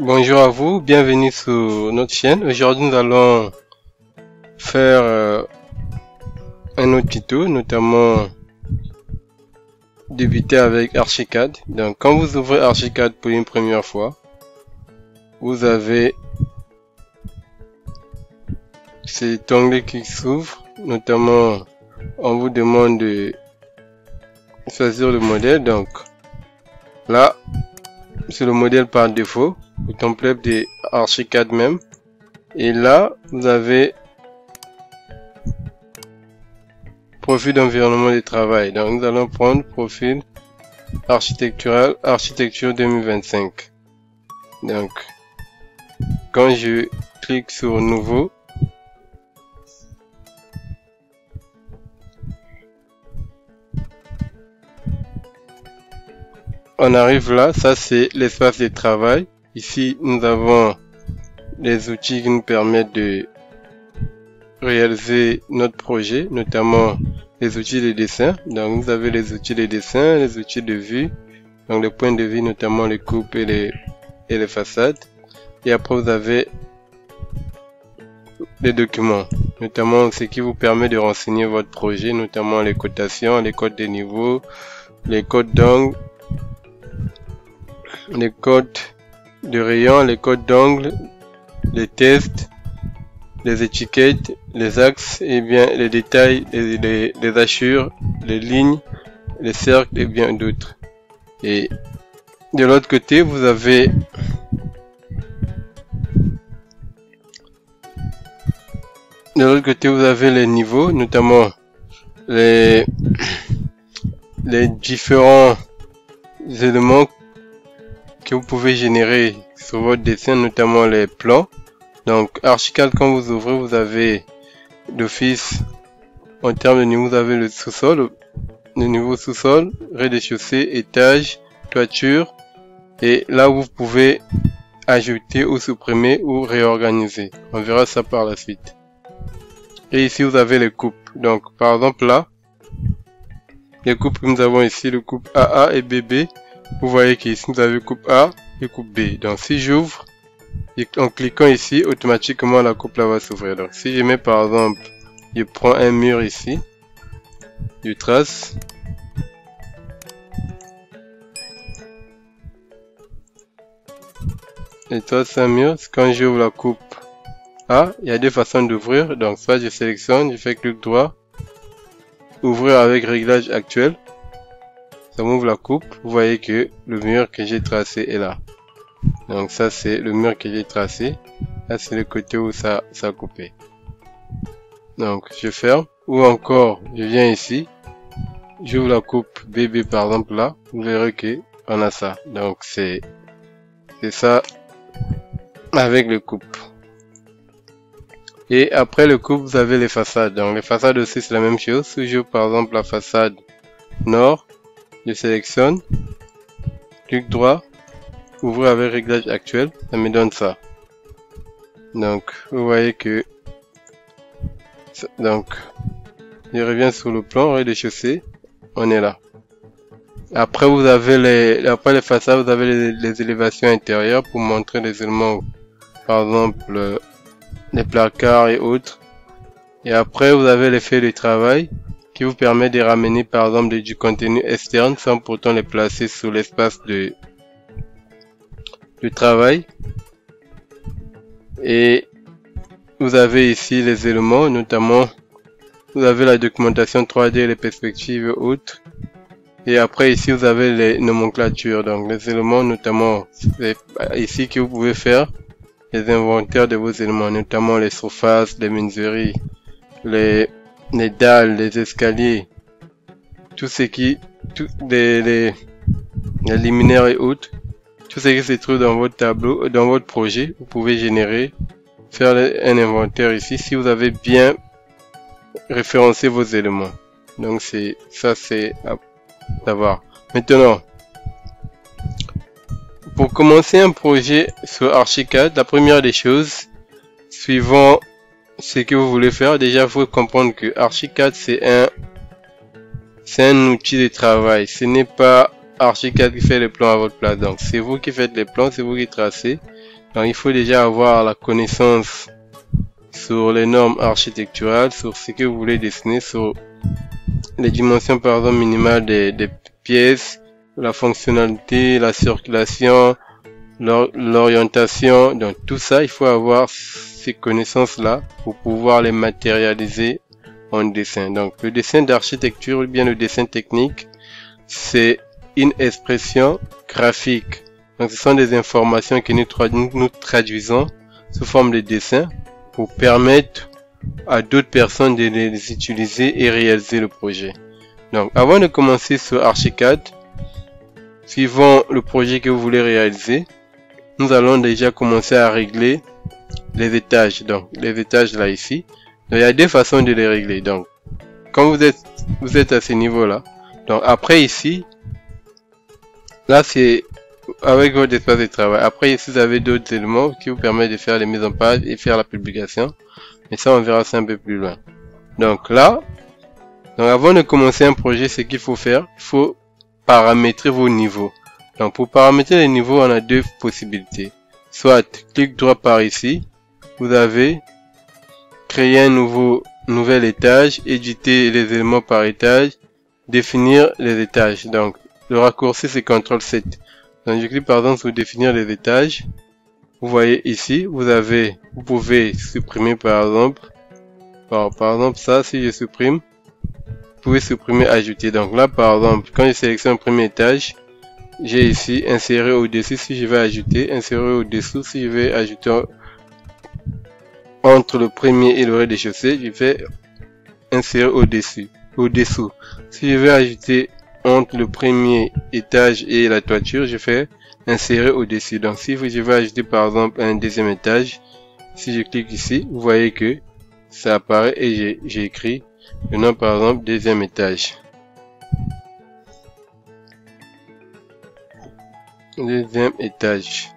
Bonjour à vous, bienvenue sur notre chaîne. Aujourd'hui, nous allons faire un autre tuto, notamment débuter avec Archicad. Donc, quand vous ouvrez Archicad pour une première fois, vous avez cet onglet qui s'ouvre. Notamment, on vous demande de choisir le modèle. Donc, là, c'est le modèle par défaut, le template de Archicad même. Et là, vous avez profil d'environnement de travail. Donc, nous allons prendre profil architectural, architecture 2025. Donc, quand je clique sur nouveau, on arrive là, ça c'est l'espace de travail. Ici, nous avons les outils qui nous permettent de réaliser notre projet, notamment les outils de dessin. Donc, vous avez les outils de dessin, les outils de vue, donc les points de vue, notamment les coupes et les façades. Et après, vous avez les documents, notamment ce qui vous permet de renseigner votre projet, notamment les cotations, les codes de niveau, les codes d'angle, les codes de rayon, les codes d'angle, les tests, les étiquettes, les axes, et bien les détails, les hachures, les lignes, les cercles et bien d'autres. Et de l'autre côté, vous avez les niveaux, notamment les différents éléments que vous pouvez générer sur votre dessin, notamment les plans. Donc Archicad, quand vous ouvrez, vous avez d'office en termes de niveau, vous avez le sous-sol, le niveau sous-sol, rez-de-chaussée, étage, toiture, et là vous pouvez ajouter ou supprimer ou réorganiser. On verra ça par la suite. Et ici vous avez les coupes. Donc par exemple là, les coupes que nous avons ici, le coupe AA et BB. Vous voyez qu'ici nous avons coupe A et coupe B. Donc si j'ouvre, en cliquant ici, automatiquement la coupe là va s'ouvrir. Donc si je mets par exemple, je prends un mur ici, je trace, et trace un mur. Quand j'ouvre la coupe A, il y a deux façons d'ouvrir. Donc soit je sélectionne, je fais clic droit, ouvrir avec réglage actuel. Ça m'ouvre la coupe, vous voyez que le mur que j'ai tracé est là. Donc ça c'est le mur que j'ai tracé. Là c'est le côté où ça a coupé. Donc je ferme. Ou encore je viens ici. J'ouvre la coupe BB par exemple là. Vous verrez que on a ça. Donc c'est ça avec le coupe. Et après le coupe vous avez les façades. Donc les façades aussi c'est la même chose. Si j'ouvre par exemple la façade nord. Je sélectionne, clic droit, ouvrir avec réglage actuel, ça me donne ça. Donc, vous voyez que, donc, je reviens sur le plan, rez-de-chaussée, on est là. Après, vous avez après les façades, vous avez les élévations intérieures pour montrer les éléments, par exemple, les placards et autres. Et après, vous avez les feuilles de travail, qui vous permet de ramener par exemple du contenu externe sans pourtant les placer sur l'espace de travail. Et vous avez ici les éléments, notamment vous avez la documentation 3D, les perspectives et autres. Et après ici vous avez les nomenclatures, donc les éléments notamment ici que vous pouvez faire les inventaires de vos éléments, notamment les surfaces, les menuiseries, les dalles, les escaliers, tout ce qui, les luminaires et autres, tout ce qui se trouve dans votre tableau, dans votre projet, vous pouvez générer, faire un inventaire ici si vous avez bien référencé vos éléments. Donc c'est à savoir. Maintenant, pour commencer un projet sur Archicad, la première des choses, suivant ce que vous voulez faire, déjà il faut comprendre que Archicad c'est un outil de travail. Ce n'est pas Archicad qui fait les plans à votre place. Donc c'est vous qui faites les plans, c'est vous qui tracez. Donc il faut déjà avoir la connaissance sur les normes architecturales, sur ce que vous voulez dessiner, sur les dimensions par exemple minimales des pièces, la fonctionnalité, la circulation, l'orientation. Donc tout ça, il faut avoir ces connaissances-là pour pouvoir les matérialiser en dessin. Donc le dessin d'architecture ou bien le dessin technique, c'est une expression graphique. Donc ce sont des informations que nous traduisons sous forme de dessin pour permettre à d'autres personnes de les utiliser et réaliser le projet. Donc avant de commencer sur Archicad, suivant le projet que vous voulez réaliser, nous allons déjà commencer à régler les étages. Donc les étages là ici, donc, il y a deux façons de les régler. Donc quand vous êtes à ce niveau là, donc après ici, là c'est avec votre espace de travail. Après ici vous avez d'autres éléments qui vous permettent de faire les mises en page et faire la publication. Mais ça on verra ça un peu plus loin. Donc là, donc avant de commencer un projet, ce qu'il faut faire, il faut paramétrer vos niveaux. Donc pour paramétrer les niveaux, on a deux possibilités. Soit clic droit par ici, vous avez créé un nouvel étage, éditer les éléments par étage, définir les étages. Donc le raccourci c'est CTRL-7. Donc je clique par exemple sur définir les étages. Vous voyez ici, vous pouvez supprimer par exemple ça, si je supprime, vous pouvez supprimer ajouter. Donc là par exemple, quand je sélectionne le premier étage, j'ai ici insérer au-dessus si je vais ajouter, insérer au-dessous si je vais ajouter entre le premier et le rez-de-chaussée, je vais insérer au-dessous. Si je vais ajouter entre le premier étage et la toiture, je fais insérer au-dessus. Donc si je vais ajouter par exemple un deuxième étage, si je clique ici, vous voyez que ça apparaît et j'ai écrit le nom par exemple deuxième étage. Deuxième étage.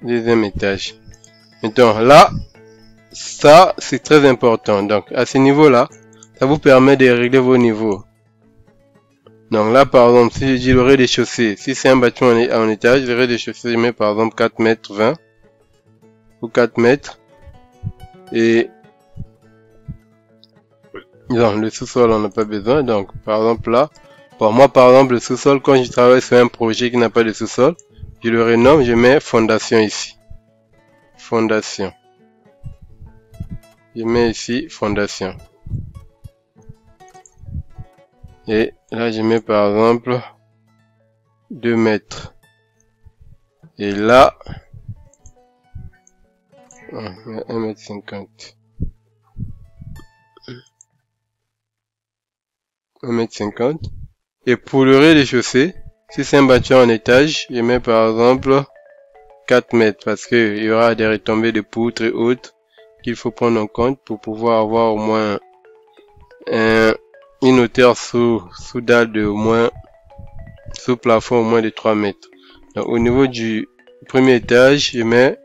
Deuxième étage. Maintenant là, ça c'est très important. Donc à ce niveau là, ça vous permet de régler vos niveaux. Donc là par exemple, si je dis le rez-de-chaussée, si c'est un bâtiment en étage, le rez-de-chaussée je mets par exemple 4 mètres 20 ou 4 mètres. Et donc le sous-sol on n'a pas besoin. Donc par exemple là, pour moi par exemple le sous-sol, quand je travaille sur un projet qui n'a pas de sous-sol, je le renomme, je mets fondation ici. Fondation. Je mets ici fondation. Et là je mets par exemple 2 mètres. Et là 1 mètre 50. 1 mètre 50. Et pour le rez-de-chaussée, si c'est un bâtiment en étage, je mets par exemple 4 mètres parce que il y aura des retombées de poutres et autres qu'il faut prendre en compte pour pouvoir avoir au moins une hauteur sous dalle de au moins, sous plafond au moins de 3 mètres. Donc au niveau du premier étage, je mets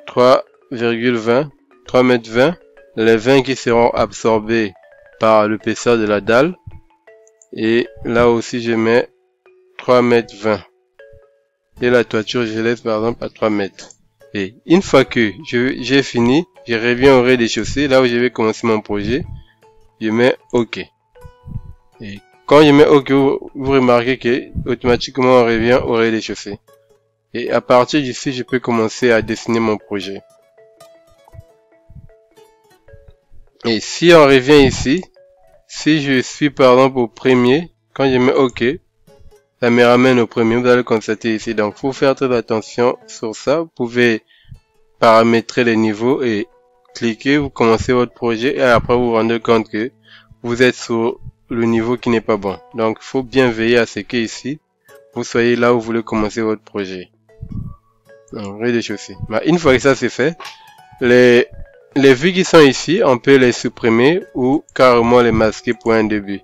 3,20, 3 mètres 20, les 20 qui seront absorbés par l'épaisseur de la dalle. Et là aussi je mets 3 mètres 20. Et la toiture je laisse par exemple à 3 mètres. Et une fois que j'ai fini, je reviens au rez-de-chaussée, là où je vais commencer mon projet. Je mets OK. Et quand je mets OK, vous remarquez que automatiquement on revient au rez-de-chaussée. Et à partir d'ici, je peux commencer à dessiner mon projet. Et si on revient ici, si je suis par exemple au premier, quand je mets OK, ça me ramène au premier, vous allez constater ici. Donc, il faut faire très attention sur ça. Vous pouvez paramétrer les niveaux et cliquer, vous commencez votre projet et après vous vous rendez compte que vous êtes sur le niveau qui n'est pas bon. Donc, il faut bien veiller à ce que ici, vous soyez là où vous voulez commencer votre projet. Donc, rez-de-chaussée. Une fois que ça c'est fait, les vues qui sont ici, on peut les supprimer ou carrément les masquer pour un début.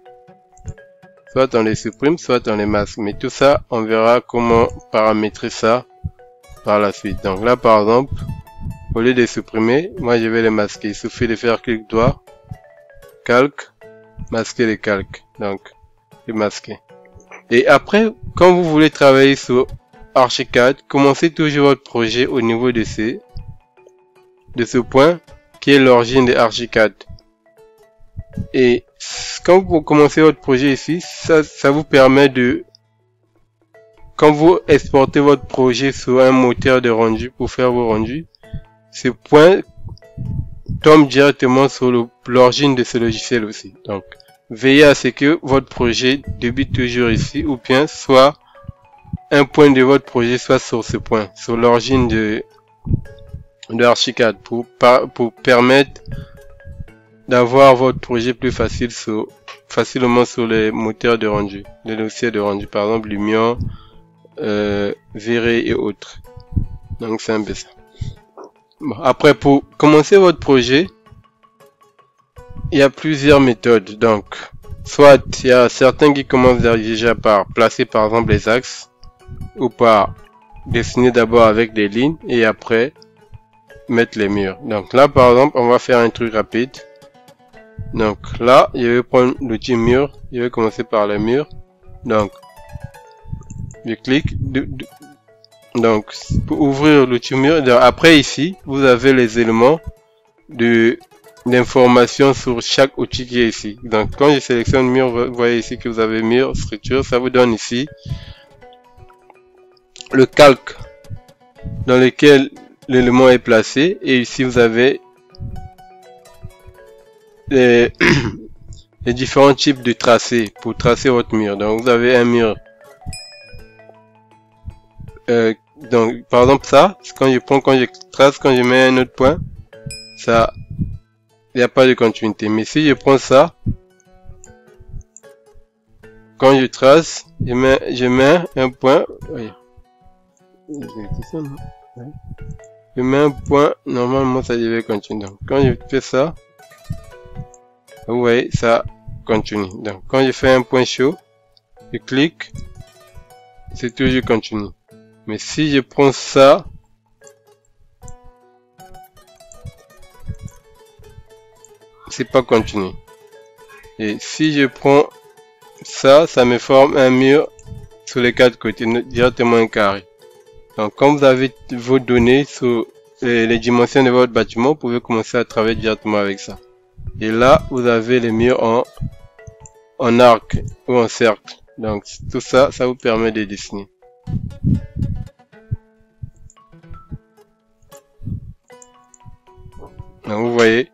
Soit on les supprime, soit on les masque. Mais tout ça, on verra comment paramétrer ça par la suite. Donc là, par exemple, au lieu de supprimer, moi je vais les masquer. Il suffit de faire clic droit, calque, masquer les calques. Donc, les masquer. Et après, quand vous voulez travailler sur Archicad, commencez toujours votre projet au niveau de ce point qui est l'origine de Archicad. Et quand vous commencez votre projet ici, ça vous permet de, quand vous exportez votre projet sur un moteur de rendu pour faire vos rendus, ce point tombe directement sur l'origine de ce logiciel aussi. Donc, veillez à ce que votre projet débute toujours ici, ou bien soit un point de votre projet soit sur ce point, sur l'origine de Archicad, pour permettre d'avoir votre projet plus facilement sur les moteurs de rendu, les logiciels de rendu, par exemple Lumion, V-Ray et autres. Donc c'est un peu ça. Bon, après, pour commencer votre projet, il y a plusieurs méthodes. Donc, soit il y a certains qui commencent déjà par placer par exemple les axes, ou par dessiner d'abord avec des lignes et après mettre les murs. Donc là par exemple, on va faire un truc rapide. Donc là, je vais prendre l'outil mur, je vais commencer par les murs. Donc je clique, donc pour ouvrir l'outil mur, après ici vous avez les éléments d'information sur chaque outil qui est ici. Donc quand je sélectionne mur, vous voyez ici que vous avez mur, structure, ça vous donne ici le calque dans lequel l'élément est placé, et ici vous avez les différents types de tracés pour tracer votre mur. Donc vous avez un mur, donc par exemple ça, quand je trace, quand je mets un autre point, ça, il n'y a pas de continuité. Mais si je prends ça, quand je trace, je mets un point, oui. Je mets un point, normalement ça devait continuer. Donc quand je fais ça, vous voyez, ça continue. Donc quand je fais un point chaud, je clique, c'est toujours continu. Mais si je prends ça, c'est pas continu. Et si je prends ça, ça me forme un mur sur les quatre côtés, directement un carré. Donc, quand vous avez vos données sur les dimensions de votre bâtiment, vous pouvez commencer à travailler directement avec ça. Et là, vous avez les murs en arc ou en cercle. Donc, tout ça, ça vous permet de dessiner. Donc, vous voyez.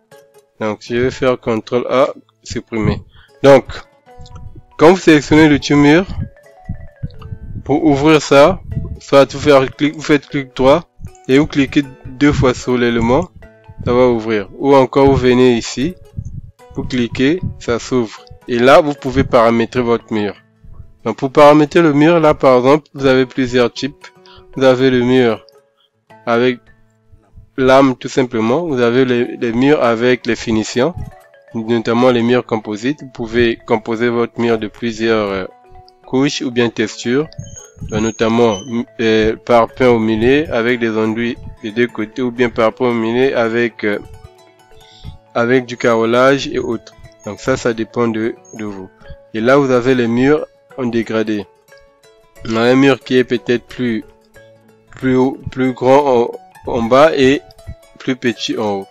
Donc, je vais faire CTRL A, supprimer. Donc, quand vous sélectionnez l'outil mur, pour ouvrir ça, soit vous faites clic droit et vous cliquez deux fois sur l'élément, ça va ouvrir. Ou encore vous venez ici, vous cliquez, ça s'ouvre. Et là, vous pouvez paramétrer votre mur. Donc pour paramétrer le mur, là par exemple, vous avez plusieurs types. Vous avez le mur avec lame tout simplement. Vous avez les murs avec les finitions, notamment les murs composites. Vous pouvez composer votre mur de plusieurs couches ou bien textures. Notamment parpaing au milieu avec des enduits des deux côtés, ou bien parpaing au milieu avec du carrelage et autres. Donc ça dépend de vous. Et là vous avez les murs en dégradé. On a un mur qui est peut-être plus grand en bas et plus petit en haut.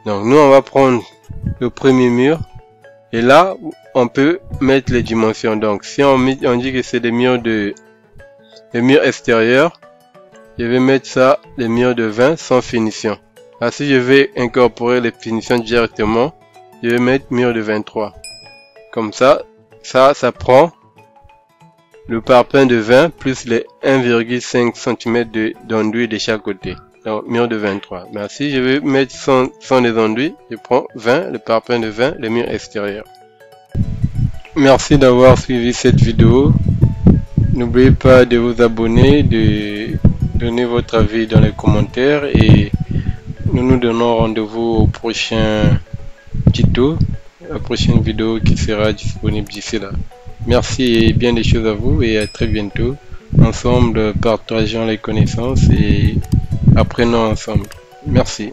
Donc nous on va prendre le premier mur et là on peut mettre les dimensions. Donc si on dit que c'est des murs extérieurs, je vais mettre ça, les murs de 20 sans finition. Là, si je vais incorporer les finitions directement, je vais mettre mur de 23. Comme ça prend le parpaing de 20 plus les 1,5 cm d'enduit de chaque côté. Donc, mur de 23. Mais si je vais mettre sans les enduits, je prends 20, le parpaing de 20, le mur extérieur. Merci d'avoir suivi cette vidéo. N'oubliez pas de vous abonner, de donner votre avis dans les commentaires et nous nous donnons rendez-vous au prochain tuto, la prochaine vidéo qui sera disponible d'ici là. Merci et bien des choses à vous et à très bientôt. Ensemble, partageons les connaissances et apprenons ensemble. Merci.